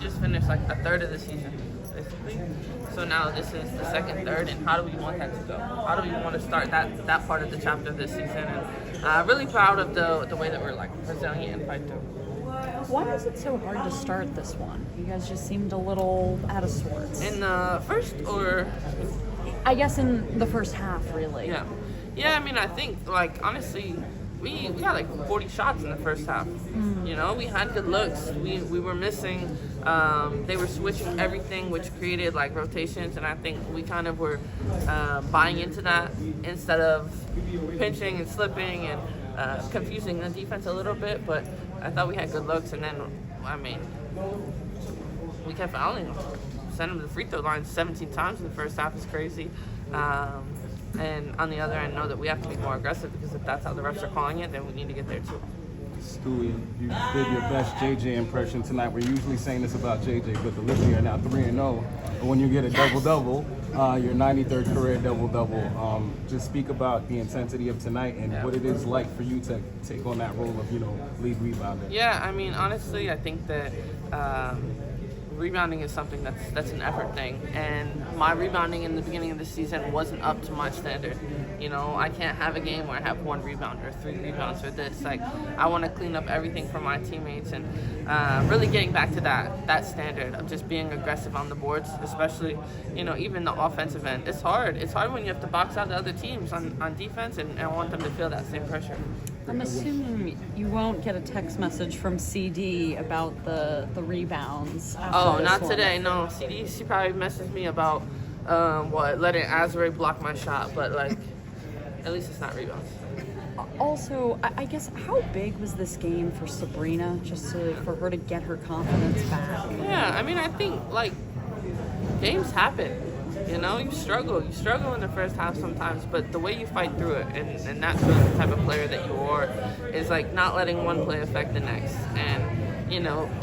We just finished like a third of the season, basically. So now this is the second third, and how do we want that to go? How do we want to start that part of the chapter this season? And really proud of the way that we're like resilient and fight through. Why is it so hard to start this one? You guys just seemed a little out of sorts. In the first, or I guess in the first half, really. Yeah. I mean, I think like honestly, we got like 40 shots in the first half. You know, we had good looks. We were missing. They were switching everything, which created like rotations, and I think we kind of were buying into that instead of pinching and slipping and confusing the defense a little bit. But I thought we had good looks, and then I mean, we kept fouling them. Sent them to the free throw line 17 times in the first half is crazy. And on the other end, know that we have to be more aggressive, because if that's how the refs are calling it, then we need to get there too. Stewie, you did your best JJ impression tonight. We're usually saying this about JJ, but the Lizzie are now 3-0. But when you get a double-double, your 93rd career double-double, just speak about the intensity of tonight and what it is like for you to take on that role of, lead rebounder. Yeah, I mean, honestly, I think that rebounding is something that's an effort thing, and my rebounding in the beginning of the season wasn't up to my standard. I can't have a game where I have 1 rebound or 3 rebounds or this. Like, I want to clean up everything for my teammates, and really getting back to that standard of just being aggressive on the boards, especially even the offensive end. It's hard when you have to box out the other teams on defense, and I want them to feel that same pressure. I'm assuming you won't get a text message from CD about the rebounds. Not today. No, CD, she probably messaged me about letting Azure block my shot, but like at least it's not rebounds. Also, I guess, how big was this game for Breanna, just for her to get her confidence back? Yeah, I mean, I think like games happen. You struggle in the first half sometimes, but the way you fight through it, and that's really the type of player that you are, is like not letting one play affect the next. And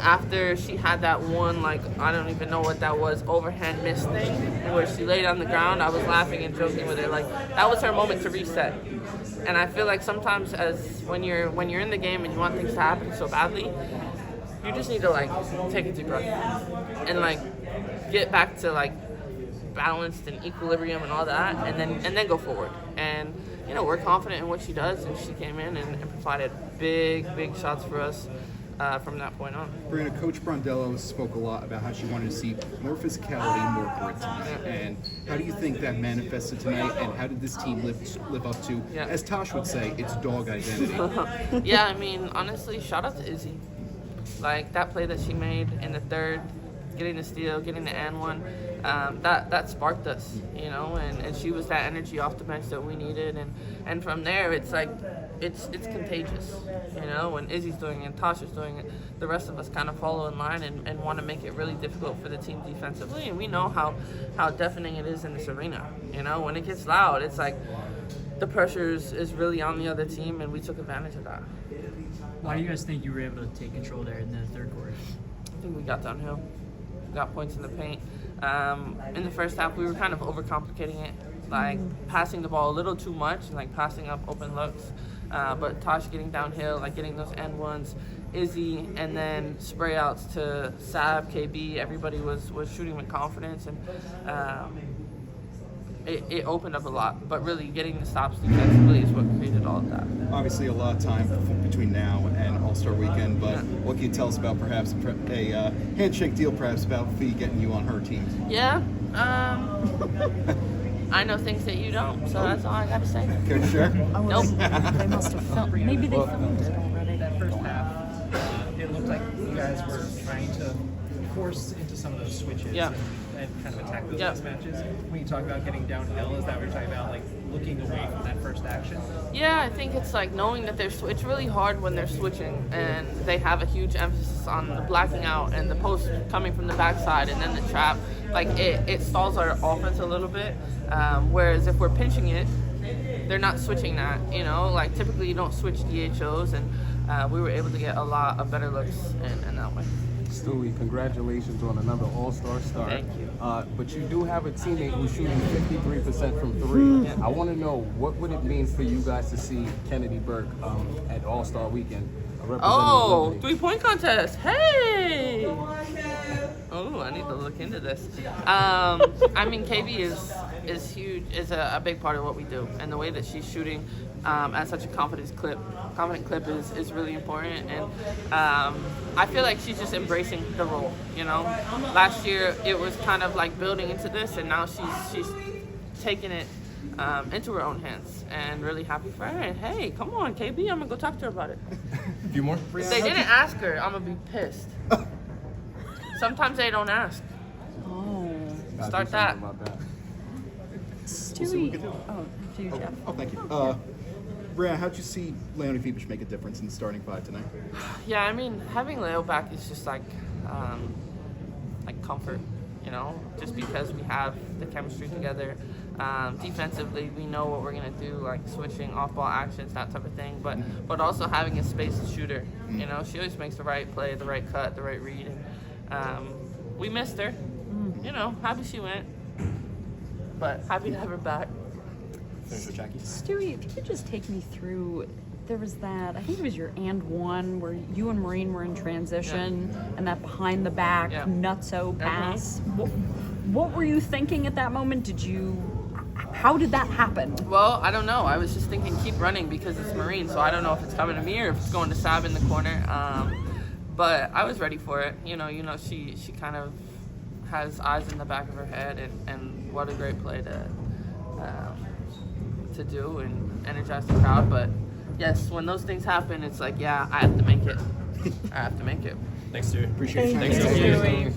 after she had that one, like, I don't even know what that was, overhand miss thing, where she laid on the ground, I was laughing and joking with her, like, that was her moment to reset. And I feel like sometimes when you're in the game and you want things to happen so badly, you just need to like take a deep breath and like get back to like balanced and equilibrium and all that, and then go forward. And we're confident in what she does, and she came in and provided big shots for us from that point on. Breanna, Coach Brondello spoke a lot about how she wanted to see more physicality, more grit tonight. And how do you think that manifested tonight, and how did this team live up to, as Tosh would say, its dog identity? Yeah, I mean, honestly, shout out to Izzy. Like, that play that she made in the third, getting the steal, getting the and one, that sparked us, and she was that energy off the bench that we needed, and from there it's like it's contagious, when Izzy's doing it and Tasha's doing it, the rest of us kind of follow in line and want to make it really difficult for the team defensively, and we know how deafening it is in this arena. When it gets loud, it's like the pressure is really on the other team, and we took advantage of that. Why do you guys think you were able to take control there in the third quarter? I think we got downhill. Got points in the paint. In the first half, we were kind of overcomplicating it, like passing the ball a little too much and like passing up open looks. But Tosh getting downhill, like getting those end ones, Izzy, and then spray outs to Sab, KB. Everybody was shooting with confidence, and it opened up a lot. But really, getting the stops defensively is what created all of that. Obviously, a lot of time between now and All-Star Weekend, but what can you tell us about perhaps a handshake deal, perhaps about Fee getting you on her team? Yeah. I know things that you don't, so that's all I got to say. Care to share? Nope. They must have filmed. Maybe they filmed it already. That first half, it looked like you guys were trying to force into some of those switches and kind of attack those mismatches. When you talk about getting downhill, is that what you're talking about, like looking away from that first action? Yeah, I think it's like knowing that it's really hard when they're switching and they have a huge emphasis on the blacking out and the post coming from the backside and then the trap. Like it stalls our offense a little bit. Whereas if we're pinching it, they're not switching that. Like typically you don't switch DHOs, and we were able to get a lot of better looks in that way. Stewie, congratulations on another All-Star start. Thank you. But you do have a teammate who's shooting 53% from three. Yeah. I want to know, what would it mean for you guys to see Kennedy Burke at All-Star Weekend? Oh, 3-point contest. Hey! look into this. I mean, KB is huge, is a big part of what we do, and the way that she's shooting at such a confident clip is really important. And I feel like she's just embracing the role. You know, last year it was kind of like building into this, and now she's taking it into her own hands, and really happy for her. And hey, come on, KB, I'm gonna go talk to her about it. A few more? If they didn't ask her, I'm gonna be pissed. Sometimes they don't ask. Oh. Start that. About that. Stewie. Oh, to you, Jeff. Oh, thank you. Breanna, how'd you see Leonie Fibish make a difference in the starting five tonight? Yeah, I mean, having Leo back is just like comfort, you know, just because we have the chemistry together. Defensively, we know what we're gonna do, like switching off-ball actions, that type of thing. But also having a spaced shooter, you know, she always makes the right play, the right cut, the right read. And we missed her, you know. Happy she went, but happy to have her back. Stewie, if you could just take me through, there was that, I think it was your and one, where you and Maureen were in transition, and that behind the back nutso pass. What were you thinking at that moment? How did that happen? Well, I don't know. I was just thinking keep running because it's Maureen, so I don't know if it's coming to me or if it's going to Sab in the corner. But I was ready for it. You know, she kind of has eyes in the back of her head, and what a great play to do and energize the crowd. But yes, when those things happen, it's like, yeah, I have to make it. I have to make it. Thanks, Stewie. Appreciate it. Thank you. Thanks, Stewie.